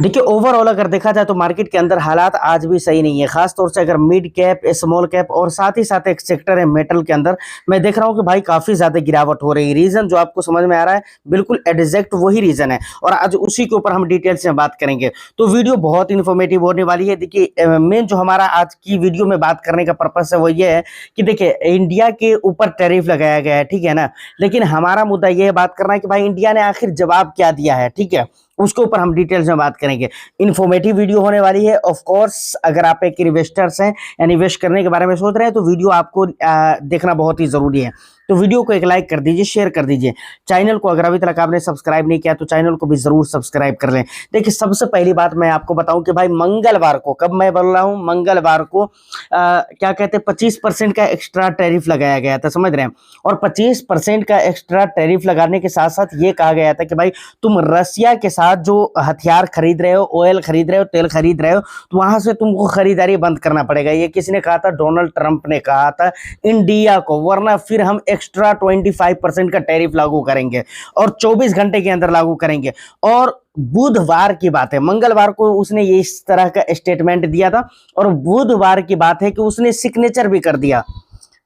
देखिए ओवरऑल अगर देखा जाए तो मार्केट के अंदर हालात आज भी सही नहीं है। खास तौर से अगर मिड कैप, स्मॉल कैप और साथ ही साथ एक सेक्टर है मेटल के अंदर, मैं देख रहा हूं कि भाई काफी ज्यादा गिरावट हो रही है। रीजन जो आपको समझ में आ रहा है बिल्कुल एग्जैक्ट वही रीजन है और आज उसी के ऊपर हम डिटेल से बात करेंगे। तो वीडियो बहुत इन्फॉर्मेटिव होने वाली है। देखिए मेन जो हमारा आज की वीडियो में बात करने का पर्पस है वो ये है कि देखिए इंडिया के ऊपर टैरिफ लगाया गया है, ठीक है ना। लेकिन हमारा मुद्दा ये है बात करना है कि भाई इंडिया ने आखिर जवाब क्या दिया है, ठीक है। उसके ऊपर हम डिटेल्स में बात करेंगे। इन्फॉर्मेटिव वीडियो होने वाली है। ऑफ कोर्स अगर आप एक इन्वेस्टर्स हैं यानी इन्वेस्ट करने के बारे में सोच रहे हैं तो वीडियो आपको देखना बहुत ही जरूरी है। तो वीडियो को एक लाइक कर दीजिए, शेयर कर दीजिए। चैनल को अगर अभी तक आपने सब्सक्राइब नहीं किया तो चैनल को भी जरूर सब्सक्राइब कर लें। देखिए सबसे पहली बात मैं आपको बताऊं कि भाई मंगलवार को, कब मैं बोल रहा हूं, मंगलवार को क्या कहते हैं 25% का एक्स्ट्रा टैरिफ लगाया गया था, समझ रहे हैं। और 25% का एक्स्ट्रा टैरिफ लगाने के साथ साथ ये कहा गया था कि भाई तुम रसिया के साथ जो हथियार खरीद रहे हो, ऑयल खरीद रहे हो, तेल खरीद रहे हो, तो वहां से तुमको खरीदारी बंद करना पड़ेगा। ये किसने कहा था? डोनाल्ड ट्रंप ने कहा था इंडिया को, वरना फिर हम एक्स्ट्रा 25% का टैरिफ लागू करेंगे और 24 घंटे के अंदर लागू करेंगे। और बुधवार की बात है, मंगलवार को उसने ये इस तरह का स्टेटमेंट दिया था और बुधवार की बात है कि उसने सिग्नेचर भी कर दिया।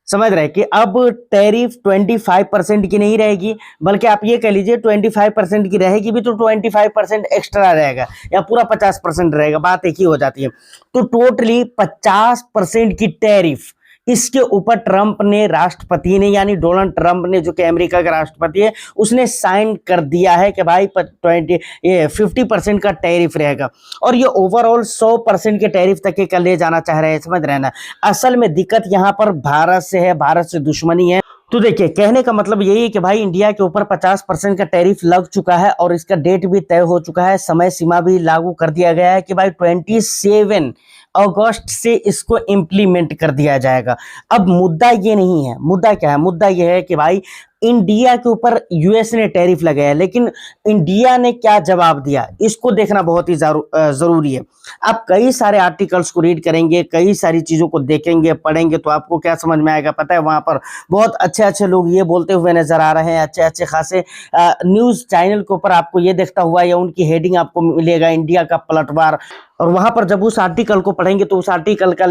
समझ रहे कि अब टैरिफ 25% की नहीं रहेगी, बल्कि आप ये कह लीजिए 25% की रहेगी भी तो 25% एक्स्ट्रा रहेगा या पूरा 50% रहेगा, बात एक ही हो जाती है। तो टोटली 50% की टैरिफ इसके ऊपर ट्रंप ने, राष्ट्रपति ने, यानी डोनाल्ड ट्रंप ने जो कि अमेरिका का राष्ट्रपति है, उसने साइन कर दिया है कि भाई 50% का टैरिफ रहेगा। और ये ओवरऑल 100% के टैरिफ तक के ले जाना चाह रहे हैं, समझ रहे हैं ना। असल में दिक्कत यहाँ पर भारत से है, भारत से दुश्मनी है। तो देखिए कहने का मतलब यही है कि भाई इंडिया के ऊपर 50% का टैरिफ लग चुका है और इसका डेट भी तय हो चुका है, समय सीमा भी लागू कर दिया गया है कि भाई 27 अगस्त से इसको इम्प्लीमेंट कर दिया जाएगा। अब मुद्दा ये नहीं है, मुद्दा क्या है? मुद्दा ये है कि भाई इंडिया के ऊपर यूएस ने टैरिफ लगाया, लेकिन इंडिया ने क्या जवाब दिया, इसको देखना बहुत ही जरूरी है। आप कई सारे आर्टिकल्स को रीड करेंगे, कई सारी चीजों को देखेंगे, पढ़ेंगे, तो आपको क्या समझ में आएगा पता है? वहां पर बहुत अच्छे अच्छे लोग ये बोलते हुए नजर आ रहे हैं, अच्छे अच्छे खासे न्यूज चैनल के ऊपर आपको ये देखता हुआ या उनकी हेडिंग आपको मिलेगा, इंडिया का पलटवार। और वहां पर जब उस आर्टिकल को पढ़ेंगे तो उस आर्टिकल का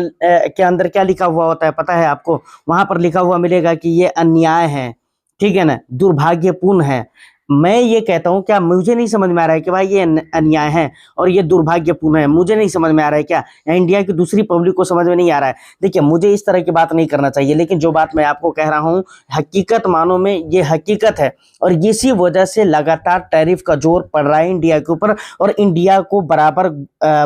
के अंदर क्या लिखा हुआ होता है पता है आपको? वहां पर लिखा हुआ मिलेगा कि ये अन्याय है, ठीक है ना, दुर्भाग्यपूर्ण है। मैं ये कहता हूं, क्या मुझे नहीं समझ में आ रहा है कि भाई ये अन्याय है और ये दुर्भाग्यपूर्ण है? मुझे नहीं समझ में आ रहा है क्या, या इंडिया की दूसरी पब्लिक को समझ में नहीं आ रहा है? देखिए मुझे इस तरह की बात नहीं करना चाहिए, लेकिन जो बात मैं आपको कह रहा हूं हकीकत मानो में ये हकीकत है। और इसी वजह से लगातार टैरिफ का जोर पड़ रहा है इंडिया के ऊपर और इंडिया को बराबर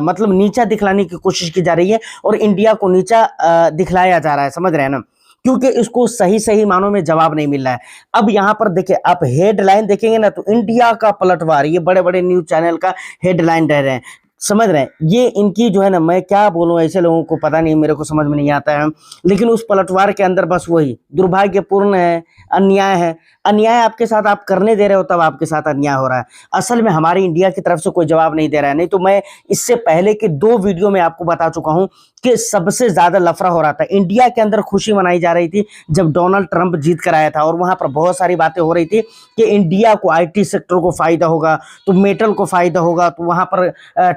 मतलब नीचा दिखलाने की कोशिश की जा रही है और इंडिया को नीचा दिखलाया जा रहा है, समझ रहे हैं ना, क्योंकि इसको सही सही मानों में जवाब नहीं मिल रहा है। अब यहां पर देखिए, आप हेडलाइन देखेंगे ना तो इंडिया का पलटवार, ये बड़े बड़े न्यूज चैनल का हेडलाइन रह रहे हैं, समझ रहे हैं। ये इनकी जो है ना, मैं क्या बोलूं, ऐसे लोगों को पता नहीं, मेरे को समझ में नहीं आता है। लेकिन उस पलटवार के अंदर बस वही दुर्भाग्यपूर्ण है, अन्याय है। अन्याय आपके साथ आप करने दे रहे हो तब आपके साथ अन्याय हो रहा है। असल में हमारी इंडिया की तरफ से कोई जवाब नहीं दे रहा है। नहीं तो मैं इससे पहले के 2 वीडियो में आपको बता चुका हूं कि सबसे ज्यादा लफड़ा हो रहा था इंडिया के अंदर। खुशी मनाई जा रही थी जब डोनाल्ड ट्रंप जीत कर आया था और वहां पर बहुत सारी बातें हो रही थी कि इंडिया को आईटी सेक्टर को फायदा होगा, तो मेटल को फायदा होगा, तो वहां पर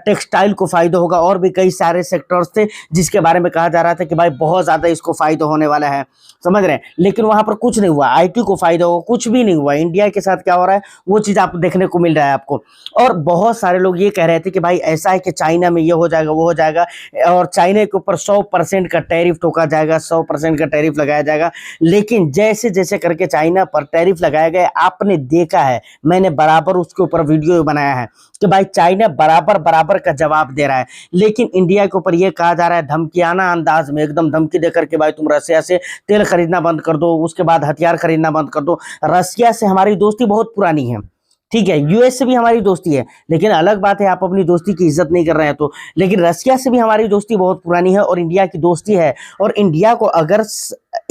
टेक्सटाइल को फायदा होगा, और भी कई सारे सेक्टर्स थे जिसके बारे में कहा जा रहा था कि भाई बहुत ज्यादा इसको फायदा होने वाला है, समझ रहे हैं। लेकिन वहां पर कुछ नहीं हुआ, आईटी को फायदा होगा, कुछ भी नहीं हुआ। इंडिया के साथ क्या हो रहा है वो चीज आप देखने को मिल रहा है आपको। और बहुत सारे लोग ये कह रहे थे कि भाई ऐसा है कि चाइना में ये हो जाएगा, वो हो जाएगा, और चाइना के ऊपर 100% का टैरिफ ठोका जाएगा, 100% का टैरिफ लगाया जाएगा। लेकिन जैसे जैसे करके चाइना पर टैरिफ लगाया गया, आपने देखा है, मैंने बराबर उसके ऊपर वीडियो बनाया है कि भाई चाइना बराबर बराबर का जवाब दे रहा है। लेकिन इंडिया के ऊपर यह कहा जा रहा है धमकियाना अंदाज में, एकदम धमकी देकर के भाई तुम रसिया से तेल खरीदना बंद कर दो, उसके बाद हथियार खरीदना बंद कर दो। रसिया से हमारी दोस्ती बहुत पुरानी है, ठीक है, यूएस से भी हमारी दोस्ती है, लेकिन अलग बात है आप अपनी दोस्ती की इज्जत नहीं कर रहे हैं तो। लेकिन रसिया से भी हमारी दोस्ती बहुत पुरानी है और इंडिया की दोस्ती है। और इंडिया को अगर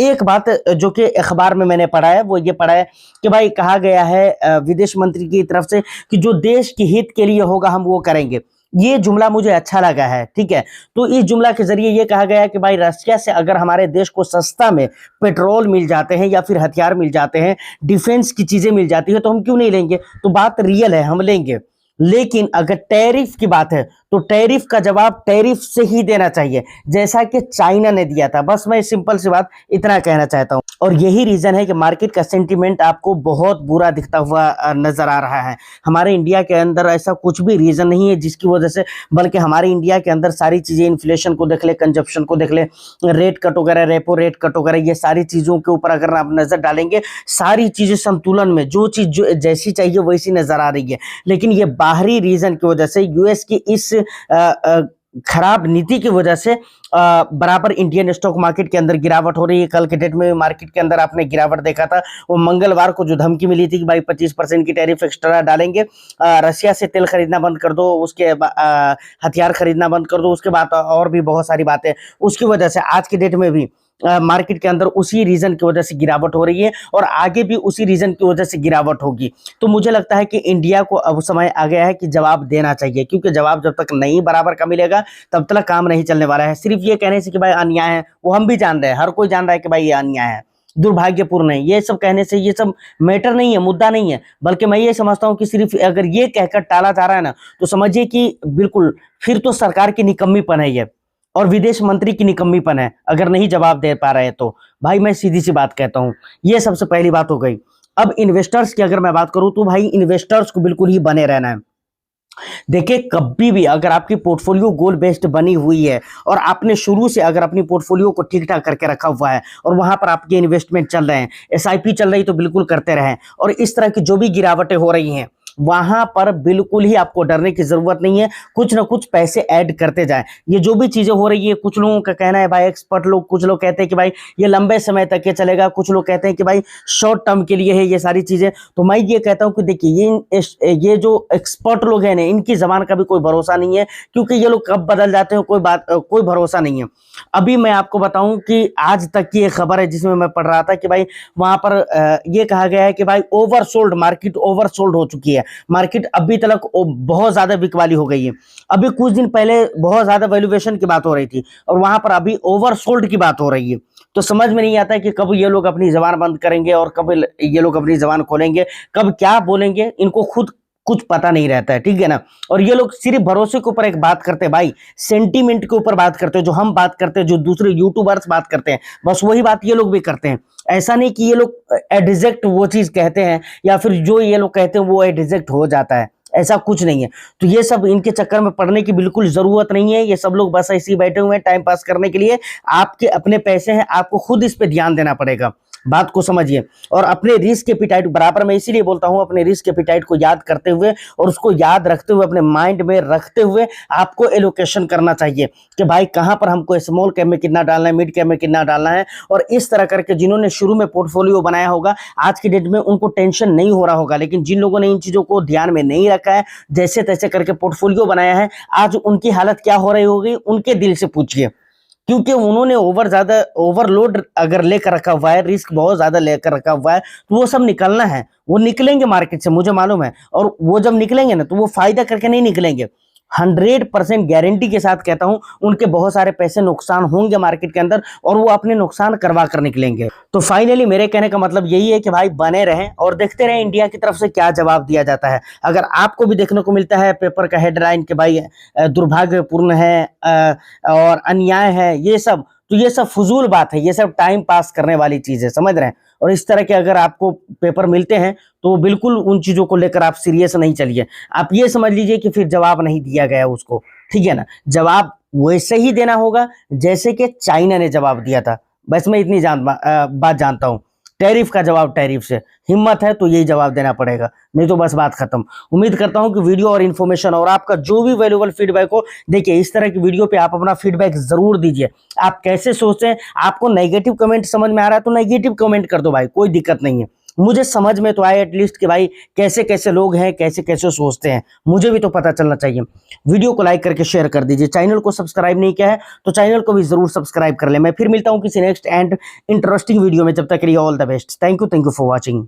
एक बात जो कि अखबार में मैंने पढ़ा है वो ये पढ़ा है कि भाई कहा गया है विदेश मंत्री की तरफ से कि जो देश के हित के लिए होगा हम वो करेंगे। ये जुमला मुझे अच्छा लगा है, ठीक है। तो इस जुमला के जरिए ये कहा गया है कि भाई रशिया से अगर हमारे देश को सस्ता में पेट्रोल मिल जाते हैं या फिर हथियार मिल जाते हैं, डिफेंस की चीजें मिल जाती है, तो हम क्यों नहीं लेंगे। तो बात रियल है, हम लेंगे। लेकिन अगर टैरिफ की बात है तो टैरिफ का जवाब टैरिफ से ही देना चाहिए, जैसा कि चाइना ने दिया था। बस मैं सिंपल सी बात इतना कहना चाहता हूं, और यही रीजन है कि मार्केट का सेंटीमेंट आपको बहुत बुरा दिखता हुआ नजर आ रहा है। हमारे इंडिया के अंदर ऐसा कुछ भी रीजन नहीं है जिसकी वजह से, बल्कि हमारे इंडिया के अंदर सारी चीजें, इन्फ्लेशन को देख ले, कंजप्शन को देख ले, रेट कट वगैरह, रेपो रेट कट वगैरह, ये सारी चीजों के ऊपर अगर आप नजर डालेंगे, सारी चीजें संतुलन में, जो चीज जो जैसी चाहिए वैसी नजर आ रही है। लेकिन ये बाहरी रीजन की वजह से, यूएस की इस खराब नीति की वजह से बराबर इंडियन स्टॉक मार्केट के अंदर गिरावट हो रही है। कल के डेट में मार्केट के अंदर आपने गिरावट देखा था, वो मंगलवार को जो धमकी मिली थी कि भाई 25% की टैरिफ एक्स्ट्रा डालेंगे, रशिया से तेल खरीदना बंद कर दो, उसके हथियार खरीदना बंद कर दो, उसके बाद और भी बहुत सारी बातें, उसकी वजह से आज के डेट में भी मार्केट के अंदर उसी रीजन की वजह से गिरावट हो रही है, और आगे भी उसी रीजन की वजह से गिरावट होगी। तो मुझे लगता है कि इंडिया को अब समय आ गया है कि जवाब देना चाहिए, क्योंकि जवाब जब तक नहीं बराबर का मिलेगा तब तक काम नहीं चलने वाला है। सिर्फ ये कहने से कि भाई अन्याय है, वो हम भी जान रहे हैं, हर कोई जान रहा है कि भाई ये अन्याय है, दुर्भाग्यपूर्ण है, ये सब कहने से ये सब मैटर नहीं है, मुद्दा नहीं है। बल्कि मैं ये समझता हूं कि सिर्फ अगर ये कहकर टाला जा रहा है ना, तो समझिए कि बिल्कुल फिर तो सरकार की निकम्मीपन है ये, और विदेश मंत्री की निकम्मीपन है अगर नहीं जवाब दे पा रहे हैं तो। भाई मैं सीधी सी बात कहता हूं, ये सबसे पहली बात हो गई। अब इन्वेस्टर्स की अगर मैं बात करूं तो भाई इन्वेस्टर्स को बिल्कुल ही बने रहना है। देखिए, कभी भी अगर आपकी पोर्टफोलियो गोल बेस्ड बनी हुई है और आपने शुरू से अगर अपनी पोर्टफोलियो को ठीक ठाक करके रखा हुआ है और वहां पर आपके इन्वेस्टमेंट चल रहे हैं, एसआईपी चल रही, तो बिल्कुल करते रहें। और इस तरह की जो भी गिरावटें हो रही हैं वहां पर बिल्कुल ही आपको डरने की जरूरत नहीं है, कुछ ना कुछ पैसे ऐड करते जाएं। ये जो भी चीजें हो रही है, कुछ लोगों का कहना है भाई, एक्सपर्ट लोग, कुछ लोग कहते हैं कि भाई ये लंबे समय तक ये चलेगा, कुछ लोग कहते हैं कि भाई शॉर्ट टर्म के लिए है ये सारी चीजें। तो मैं ये कहता हूं कि देखिए, ये जो एक्सपर्ट लोग हैं ना, इनकी जबान का भी कोई भरोसा नहीं है, क्योंकि ये लोग कब बदल जाते हैं कोई भरोसा नहीं है। अभी मैं आपको बताऊं कि आज तक की एक खबर है जिसमें मैं पढ़ रहा था कि भाई वहां पर ये कहा गया है कि भाई ओवरसोल्ड, मार्केट ओवरसोल्ड हो चुकी है। मार्केट अभी तक बहुत ज्यादा बिकवाली हो गई है। अभी कुछ दिन पहले बहुत ज्यादा वैल्यूएशन की बात हो रही थी और वहां पर अभी ओवरसोल्ड की बात हो रही है। तो समझ में नहीं आता है कि कब ये लोग अपनी जबान बंद करेंगे और कब ये लोग अपनी जबान खोलेंगे, कब क्या बोलेंगे, इनको खुद कुछ पता नहीं रहता है, ठीक है ना। और ये लोग सिर्फ भरोसे के ऊपर एक बात करते हैं भाई, सेंटीमेंट के ऊपर बात करते हैं, जो हम बात करते हैं, जो दूसरे यूट्यूबर्स बात करते हैं, बस वही बात ये लोग भी करते हैं। ऐसा नहीं कि ये लोग एग्जैक्ट वो चीज कहते हैं या फिर जो ये लोग कहते हैं वो एग्जैक्ट हो जाता है, ऐसा कुछ नहीं है। तो ये सब इनके चक्कर में पड़ने की बिल्कुल जरूरत नहीं है। ये सब लोग बस ऐसे ही बैठे हुए हैं टाइम पास करने के लिए। आपके अपने पैसे हैं, आपको खुद इस पे ध्यान देना पड़ेगा, बात को समझिए। और अपने रिस्क एपिटाइट, बराबर मैं इसीलिए बोलता हूं, अपने रिस्क एपिटाइट को याद करते हुए और उसको याद रखते हुए, अपने माइंड में रखते हुए आपको एलोकेशन करना चाहिए कि भाई कहां पर हमको स्मॉल कैप में कितना डालना है, मिड कैप में कितना डालना है। और इस तरह करके जिन्होंने शुरू में पोर्टफोलियो बनाया होगा, आज की डेट में उनको टेंशन नहीं हो रहा होगा। लेकिन जिन लोगों ने इन चीजों को ध्यान में नहीं रखा है, जैसे तैसे करके पोर्टफोलियो बनाया है, आज उनकी हालत क्या हो रही होगी उनके दिल से पूछिए। क्योंकि उन्होंने ओवरलोड अगर लेकर रखा हुआ है, रिस्क बहुत ज्यादा लेकर रखा हुआ है, तो वो सब निकलना है, वो निकलेंगे मार्केट से, मुझे मालूम है। और वो जब निकलेंगे ना, तो वो फायदा करके नहीं निकलेंगे। 100% गारंटी के साथ कहता हूं, उनके बहुत सारे पैसे नुकसान होंगे मार्केट के अंदर और वो अपने नुकसान करवा कर निकलेंगे। तो फाइनली मेरे कहने का मतलब यही है कि भाई बने रहें और देखते रहें इंडिया की तरफ से क्या जवाब दिया जाता है। अगर आपको भी देखने को मिलता है पेपर का हेडलाइन कि भाई दुर्भाग्यपूर्ण है और अन्याय है, ये सब, तो ये सब फजूल बात है, ये सब टाइम पास करने वाली चीज है, समझ रहे हैं। और इस तरह के अगर आपको पेपर मिलते हैं तो बिल्कुल उन चीजों को लेकर आप सीरियस नहीं चलिए। आप ये समझ लीजिए कि फिर जवाब नहीं दिया गया उसको, ठीक है ना। जवाब वैसे ही देना होगा जैसे कि चाइना ने जवाब दिया था। बस मैं इतनी बात जानता हूं, टैरिफ का जवाब टैरिफ से, हिम्मत है तो यही जवाब देना पड़ेगा, नहीं तो बस बात खत्म। उम्मीद करता हूं कि वीडियो और इन्फॉर्मेशन और आपका जो भी वैल्यूएबल फीडबैक हो, देखिए इस तरह की वीडियो पे आप अपना फीडबैक जरूर दीजिए। आप कैसे सोचते हैं, आपको नेगेटिव कमेंट समझ में आ रहा है तो नेगेटिव कमेंट कर दो भाई, कोई दिक्कत नहीं है। मुझे समझ में तो आए एटलीस्ट कि भाई कैसे कैसे लोग हैं, कैसे कैसे सोचते हैं, मुझे भी तो पता चलना चाहिए। वीडियो को लाइक करके शेयर कर दीजिए। चैनल को सब्सक्राइब नहीं किया है तो चैनल को भी जरूर सब्सक्राइब कर ले। मैं फिर मिलता हूं किसी नेक्स्ट एंड इंटरेस्टिंग वीडियो में, जब तक के लिए all the best. Thank you for watching.